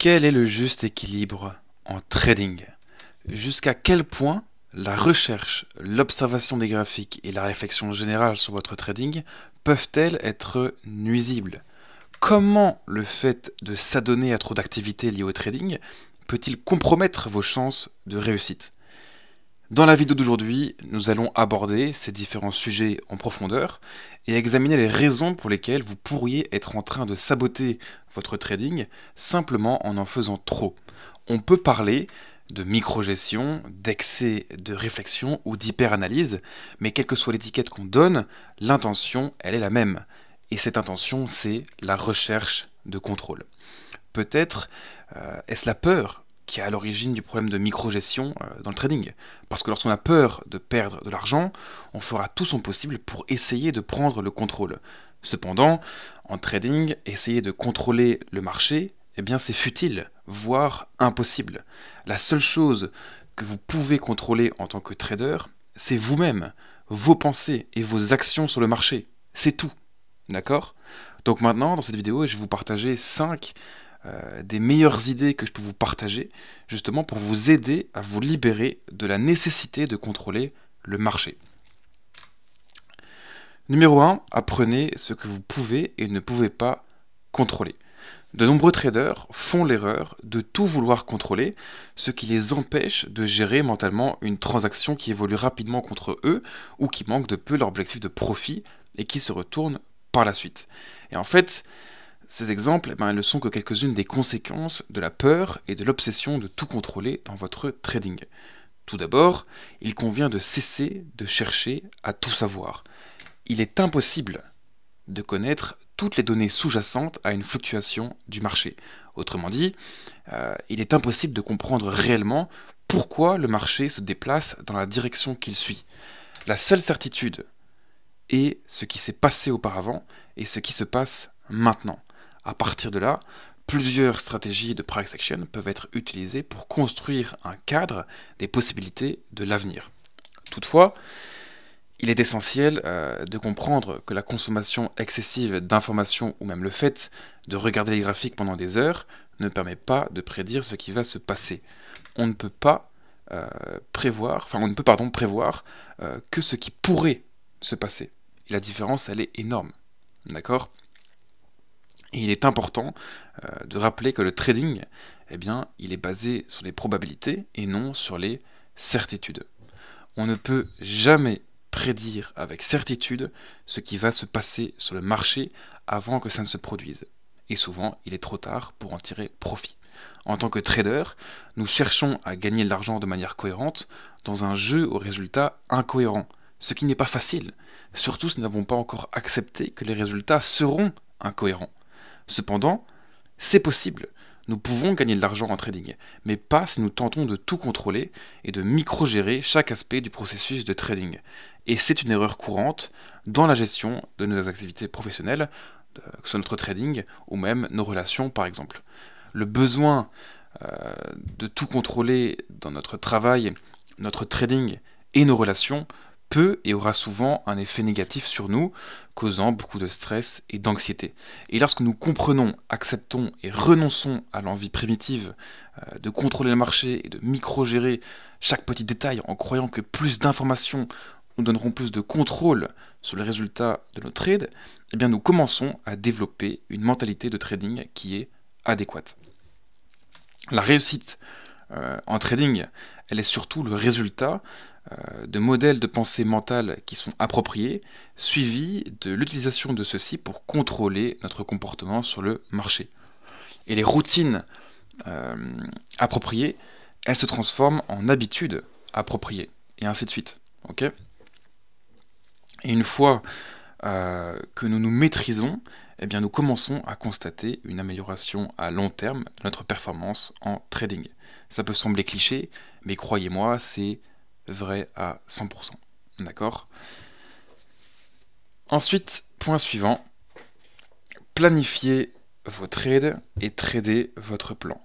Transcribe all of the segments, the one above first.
Quel est le juste équilibre en trading? Jusqu'à quel point la recherche, l'observation des graphiques et la réflexion générale sur votre trading peuvent-elles être nuisibles? Comment le fait de s'adonner à trop d'activités liées au trading peut-il compromettre vos chances de réussite? Dans la vidéo d'aujourd'hui, nous allons aborder ces différents sujets en profondeur et examiner les raisons pour lesquelles vous pourriez être en train de saboter votre trading simplement en faisant trop. On peut parler de micro-gestion, d'excès de réflexion ou d'hyper-analyse, mais quelle que soit l'étiquette qu'on donne, l'intention, elle est la même. Et cette intention, c'est la recherche de contrôle. Peut-être est-ce la peur qui est à l'origine du problème de micro-gestion dans le trading. Parce que lorsqu'on a peur de perdre de l'argent, on fera tout son possible pour essayer de prendre le contrôle. Cependant, en trading, essayer de contrôler le marché, eh bien c'est futile, voire impossible. La seule chose que vous pouvez contrôler en tant que trader, c'est vous-même, vos pensées et vos actions sur le marché. C'est tout. D'accord? Donc maintenant, dans cette vidéo, je vais vous partager 5 des meilleures idées que je peux vous partager, justement pour vous aider à vous libérer de la nécessité de contrôler le marché. Numéro 1, apprenez ce que vous pouvez et ne pouvez pas contrôler. De nombreux traders font l'erreur de tout vouloir contrôler, ce qui les empêche de gérer mentalement une transaction qui évolue rapidement contre eux ou qui manque de peu leur objectif de profit et qui se retourne par la suite. Et en fait, ces exemples, elles ne sont que quelques-unes des conséquences de la peur et de l'obsession de tout contrôler dans votre trading. Tout d'abord, il convient de cesser de chercher à tout savoir. Il est impossible de connaître toutes les données sous-jacentes à une fluctuation du marché. Autrement dit, il est impossible de comprendre réellement pourquoi le marché se déplace dans la direction qu'il suit. La seule certitude est ce qui s'est passé auparavant et ce qui se passe maintenant. À partir de là, plusieurs stratégies de price action peuvent être utilisées pour construire un cadre des possibilités de l'avenir. Toutefois, il est essentiel de comprendre que la consommation excessive d'informations ou même le fait de regarder les graphiques pendant des heures ne permet pas de prédire ce qui va se passer. On ne peut pas prévoir que ce qui pourrait se passer. Et la différence, elle est énorme. D'accord ? Et il est important de rappeler que le trading, eh bien, il est basé sur les probabilités et non sur les certitudes. On ne peut jamais prédire avec certitude ce qui va se passer sur le marché avant que ça ne se produise. Et souvent, il est trop tard pour en tirer profit. En tant que trader, nous cherchons à gagner de l'argent de manière cohérente dans un jeu aux résultats incohérents, ce qui n'est pas facile, surtout si nous n'avons pas encore accepté que les résultats seront incohérents. Cependant, c'est possible. Nous pouvons gagner de l'argent en trading, mais pas si nous tentons de tout contrôler et de micro-gérer chaque aspect du processus de trading. Et c'est une erreur courante dans la gestion de nos activités professionnelles, que ce soit notre trading ou même nos relations par exemple. Le besoin de tout contrôler dans notre travail, notre trading et nos relations peut et aura souvent un effet négatif sur nous, causant beaucoup de stress et d'anxiété. Et lorsque nous comprenons, acceptons et renonçons à l'envie primitive de contrôler le marché et de micro-gérer chaque petit détail en croyant que plus d'informations nous donneront plus de contrôle sur les résultats de nos trades, eh bien nous commençons à développer une mentalité de trading qui est adéquate. La réussite en trading, elle est surtout le résultat de modèles de pensée mentale qui sont appropriés, suivis de l'utilisation de ceux-ci pour contrôler notre comportement sur le marché. Et les routines appropriées, elles se transforment en habitudes appropriées, et ainsi de suite. Okay ? Et une fois que nous nous maîtrisons, eh bien nous commençons à constater une amélioration à long terme de notre performance en trading. Ça peut sembler cliché, mais croyez-moi, c'est vrai à 100%. D'accord ? Ensuite, point suivant, planifiez vos trades et tradez votre plan.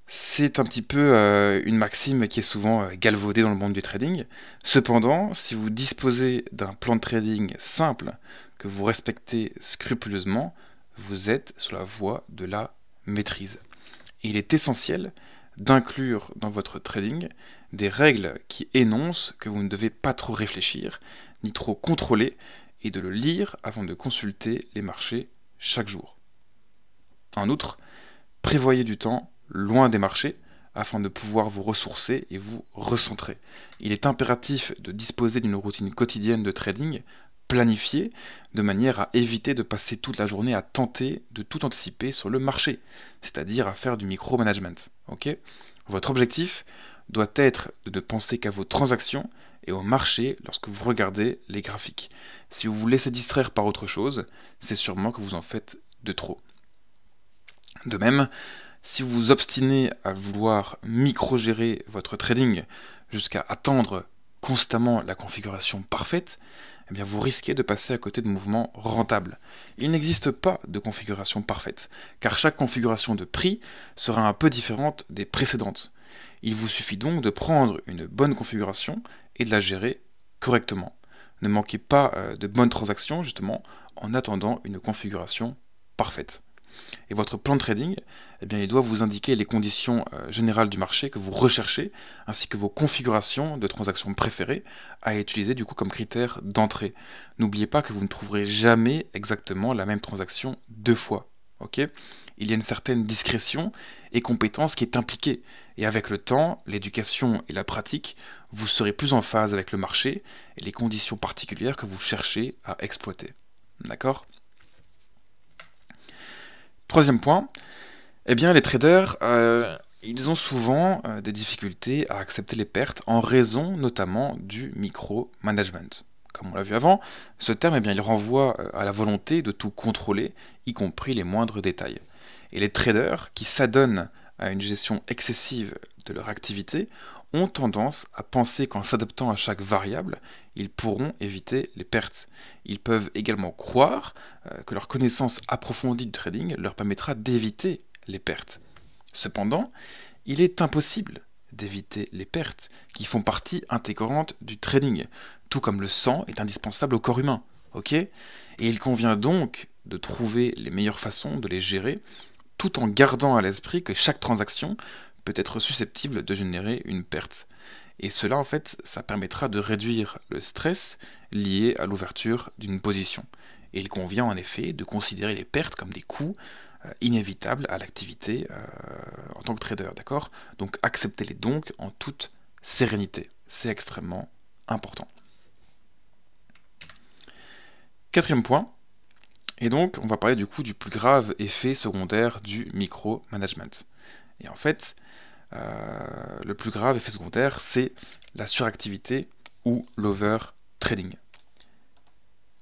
C'est un petit peu une maxime qui est souvent galvaudée dans le monde du trading. Cependant, si vous disposez d'un plan de trading simple que vous respectez scrupuleusement, vous êtes sur la voie de la maîtrise. Et il est essentiel d'inclure dans votre trading des règles qui énoncent que vous ne devez pas trop réfléchir, ni trop contrôler, et de le lire avant de consulter les marchés chaque jour. En outre, prévoyez du temps loin des marchés afin de pouvoir vous ressourcer et vous recentrer. Il est impératif de disposer d'une routine quotidienne de trading planifiée de manière à éviter de passer toute la journée à tenter de tout anticiper sur le marché, c'est-à-dire à faire du micromanagement. Okay, votre objectif doit être de ne penser qu'à vos transactions et au marché lorsque vous regardez les graphiques. Si vous vous laissez distraire par autre chose, c'est sûrement que vous en faites de trop. De même, si vous vous obstinez à vouloir micro-gérer votre trading jusqu'à attendre constamment la configuration parfaite, eh bien vous risquez de passer à côté de mouvements rentables. Il n'existe pas de configuration parfaite, car chaque configuration de prix sera un peu différente des précédentes. Il vous suffit donc de prendre une bonne configuration et de la gérer correctement. Ne manquez pas de bonnes transactions, justement, en attendant une configuration parfaite. Et votre plan de trading, eh bien, il doit vous indiquer les conditions générales du marché que vous recherchez, ainsi que vos configurations de transactions préférées à utiliser du coup comme critère d'entrée. N'oubliez pas que vous ne trouverez jamais exactement la même transaction deux fois. Okay, il y a une certaine discrétion et compétence qui est impliquée. Et avec le temps, l'éducation et la pratique, vous serez plus en phase avec le marché et les conditions particulières que vous cherchez à exploiter. D'accord ? Troisième point, eh bien les traders, ils ont souvent des difficultés à accepter les pertes en raison notamment du micro-management. Comme on l'a vu avant, ce terme, eh bien, il renvoie à la volonté de tout contrôler, y compris les moindres détails. Et les traders qui s'adonnent à une gestion excessive de leur activité ont tendance à penser qu'en s'adaptant à chaque variable, ils pourront éviter les pertes. Ils peuvent également croire que leur connaissance approfondie du trading leur permettra d'éviter les pertes. Cependant, il est impossible d'éviter les pertes qui font partie intégrante du trading, tout comme le sang est indispensable au corps humain. Et il convient donc de trouver les meilleures façons de les gérer tout en gardant à l'esprit que chaque transaction peut être susceptible de générer une perte. Et cela, en fait, ça permettra de réduire le stress lié à l'ouverture d'une position. Et il convient en effet de considérer les pertes comme des coûts inévitables à l'activité en tant que trader, d'accord ? Donc acceptez-les donc en toute sérénité. C'est extrêmement important. Quatrième point, et donc on va parler du coup du plus grave effet secondaire du micromanagement. Et en fait, le plus grave effet secondaire, c'est la suractivité ou l'overtrading.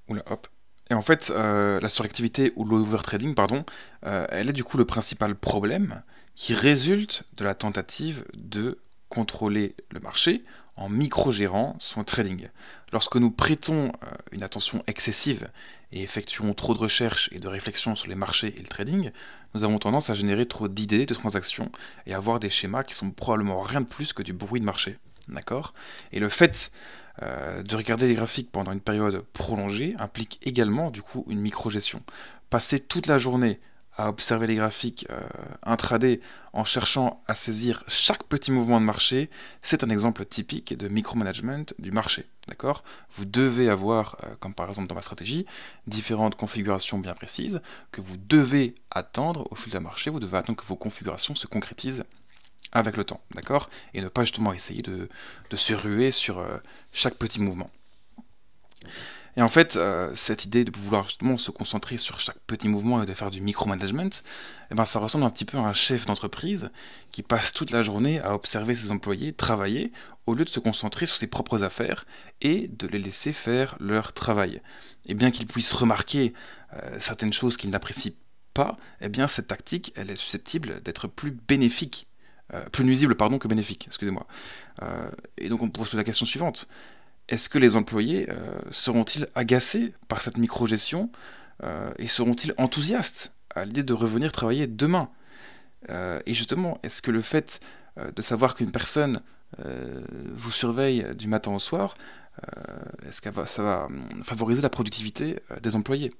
Oula, hop. Et en fait, la suractivité ou l'overtrading, pardon, elle est du coup le principal problème qui résulte de la tentative de contrôler le marché en micro-gérant son trading. Lorsque nous prêtons une attention excessive et effectuons trop de recherches et de réflexions sur les marchés et le trading, nous avons tendance à générer trop d'idées, de transactions et à avoir des schémas qui sont probablement rien de plus que du bruit de marché. D'accord ? Et le fait de regarder les graphiques pendant une période prolongée implique également du coup une micro-gestion. Passer toute la journée à observer les graphiques intraday en cherchant à saisir chaque petit mouvement de marché, c'est un exemple typique de micromanagement du marché. D'accord ? Vous devez avoir, comme par exemple dans ma stratégie, différentes configurations bien précises que vous devez attendre au fil d'un marché, vous devez attendre que vos configurations se concrétisent avec le temps, d'accord ? Et ne pas justement essayer de se ruer sur chaque petit mouvement. Et en fait, cette idée de vouloir justement se concentrer sur chaque petit mouvement et de faire du micromanagement, eh ben, ça ressemble un petit peu à un chef d'entreprise qui passe toute la journée à observer ses employés travailler au lieu de se concentrer sur ses propres affaires et de les laisser faire leur travail. Et bien qu'il puisse remarquer certaines choses qu'il n'apprécie pas, eh bien cette tactique, elle est susceptible d'être plus bénéfique. Plus nuisible pardon, que bénéfique, excusez-moi. Et donc on pose la question suivante. Est-ce que les employés seront-ils agacés par cette micro-gestion et seront-ils enthousiastes à l'idée de revenir travailler demain ? Et justement, est-ce que le fait de savoir qu'une personne vous surveille du matin au soir, est-ce que ça va favoriser la productivité des employés ?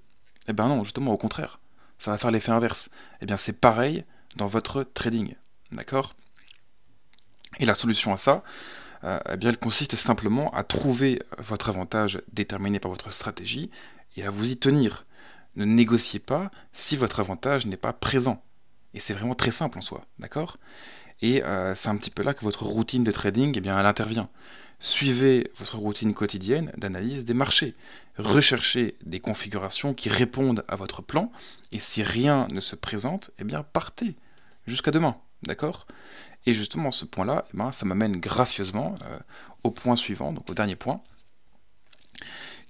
Eh bien non, justement au contraire. Ça va faire l'effet inverse. Eh bien c'est pareil dans votre trading. D'accord? Et la solution à ça, eh bien, elle consiste simplement à trouver votre avantage déterminé par votre stratégie et à vous y tenir. Ne négociez pas si votre avantage n'est pas présent. Et c'est vraiment très simple en soi, d'accord? Et c'est un petit peu là que votre routine de trading, eh bien, elle intervient. Suivez votre routine quotidienne d'analyse des marchés. Recherchez des configurations qui répondent à votre plan. Et si rien ne se présente, eh bien, partez. Jusqu'à demain, d'accord? Et justement, ce point-là, eh ben, ça m'amène gracieusement au point suivant, donc au dernier point,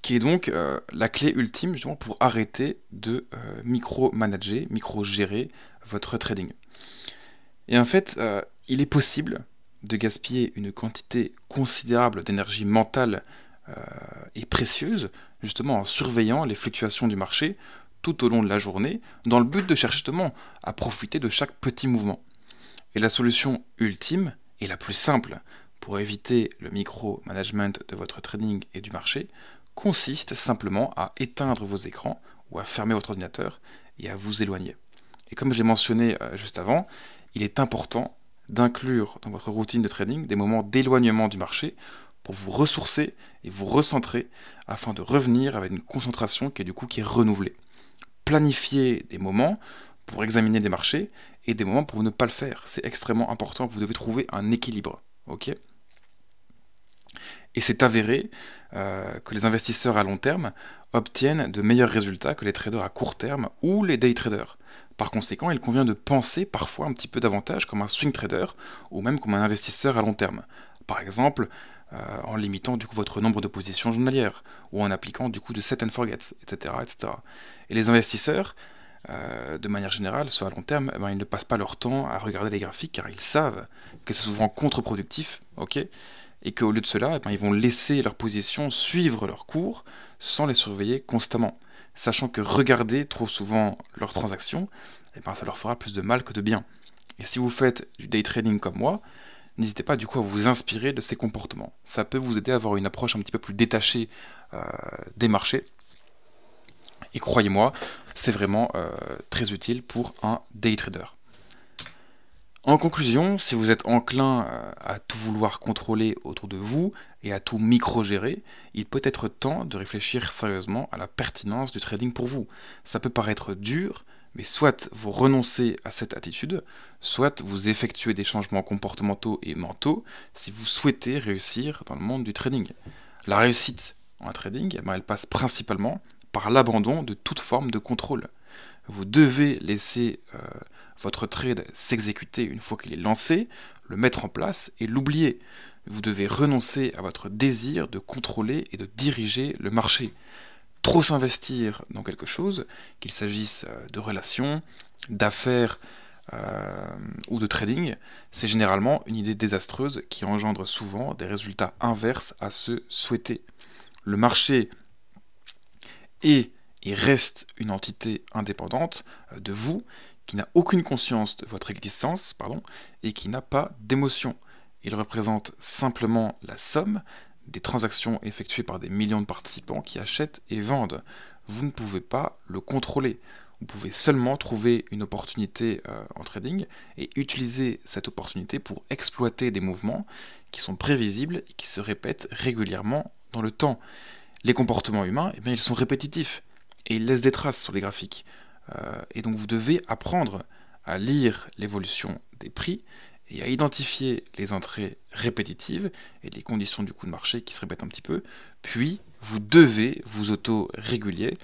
qui est donc la clé ultime justement pour arrêter de micro-manager, micro-gérer votre trading. Et en fait, il est possible de gaspiller une quantité considérable d'énergie mentale et précieuse, justement en surveillant les fluctuations du marché tout au long de la journée, dans le but de chercher justement à profiter de chaque petit mouvement. Et la solution ultime, et la plus simple pour éviter le micro-management de votre trading et du marché, consiste simplement à éteindre vos écrans ou à fermer votre ordinateur et à vous éloigner. Et comme j'ai mentionné juste avant, il est important d'inclure dans votre routine de trading des moments d'éloignement du marché pour vous ressourcer et vous recentrer afin de revenir avec une concentration qui est renouvelée. Planifiez des moments pour examiner des marchés et des moments pour ne pas le faire. C'est extrêmement important, vous devez trouver un équilibre. Ok ? Et c'est avéré que les investisseurs à long terme obtiennent de meilleurs résultats que les traders à court terme ou les day traders. Par conséquent, il convient de penser parfois un petit peu davantage comme un swing trader ou même comme un investisseur à long terme. Par exemple, en limitant du coup votre nombre de positions journalières ou en appliquant du coup de set and forgets, etc., etc. Et les investisseurs, de manière générale, soit à long terme, eh ben, ils ne passent pas leur temps à regarder les graphiques car ils savent que c'est souvent contre-productif, ok, et qu'au lieu de cela, eh ben, ils vont laisser leur position suivre leur cours sans les surveiller constamment, sachant que regarder trop souvent leurs transactions, eh ben, ça leur fera plus de mal que de bien. Et si vous faites du day trading comme moi, n'hésitez pas du coup à vous inspirer de ces comportements. Ça peut vous aider à avoir une approche un petit peu plus détachée des marchés. Et croyez-moi, c'est vraiment très utile pour un day trader. En conclusion, si vous êtes enclin à tout vouloir contrôler autour de vous et à tout micro-gérer, il peut être temps de réfléchir sérieusement à la pertinence du trading pour vous. Ça peut paraître dur, mais soit vous renoncez à cette attitude, soit vous effectuez des changements comportementaux et mentaux si vous souhaitez réussir dans le monde du trading. La réussite en trading, eh ben, elle passe principalement par l'abandon de toute forme de contrôle. Vous devez laisser votre trade s'exécuter une fois qu'il est lancé, le mettre en place et l'oublier. Vous devez renoncer à votre désir de contrôler et de diriger le marché. Trop s'investir dans quelque chose, qu'il s'agisse de relations, d'affaires ou de trading, c'est généralement une idée désastreuse qui engendre souvent des résultats inverses à ceux souhaités. Le marché est et reste une entité indépendante de vous, qui n'a aucune conscience de votre existence, et qui n'a pas d'émotion. Il représente simplement la somme des transactions effectuées par des millions de participants qui achètent et vendent. Vous ne pouvez pas le contrôler. Vous pouvez seulement trouver une opportunité en trading et utiliser cette opportunité pour exploiter des mouvements qui sont prévisibles et qui se répètent régulièrement dans le temps. Les comportements humains, eh bien, ils sont répétitifs et ils laissent des traces sur les graphiques. Et donc vous devez apprendre à lire l'évolution des prix et à identifier les entrées répétitives et les conditions du coup de marché qui se répètent un petit peu, puis vous devez vous auto-réguler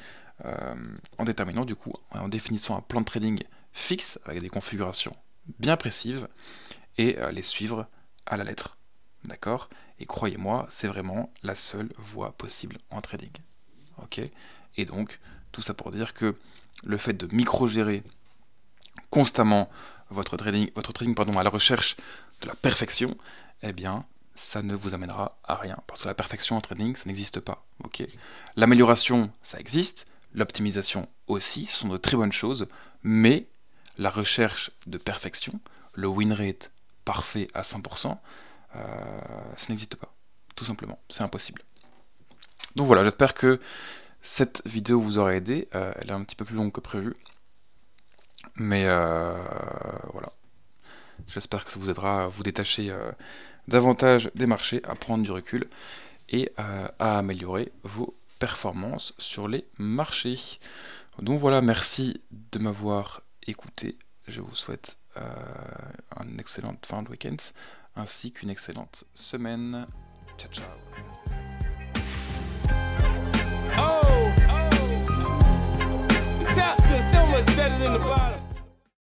en déterminant du coup, en définissant un plan de trading fixe avec des configurations bien précises et les suivre à la lettre. D'accord? Et croyez-moi, c'est vraiment la seule voie possible en trading. Ok? Et donc, tout ça pour dire que le fait de micro-gérer constamment votre trading à la recherche de la perfection, eh bien, ça ne vous amènera à rien. Parce que la perfection en trading, ça n'existe pas. Okay. L'amélioration, ça existe. L'optimisation aussi, ce sont de très bonnes choses. Mais la recherche de perfection, le win rate parfait à 100%, ça n'existe pas. Tout simplement, c'est impossible. Donc voilà, j'espère que cette vidéo vous aura aidé. Elle est un petit peu plus longue que prévu. Mais voilà, j'espère que ça vous aidera à vous détacher davantage des marchés, à prendre du recul et à améliorer vos performances sur les marchés. Donc voilà, merci de m'avoir écouté. Je vous souhaite une excellente fin de week-end ainsi qu'une excellente semaine. Ciao, ciao. Oh, the top feels so much better than the bottom.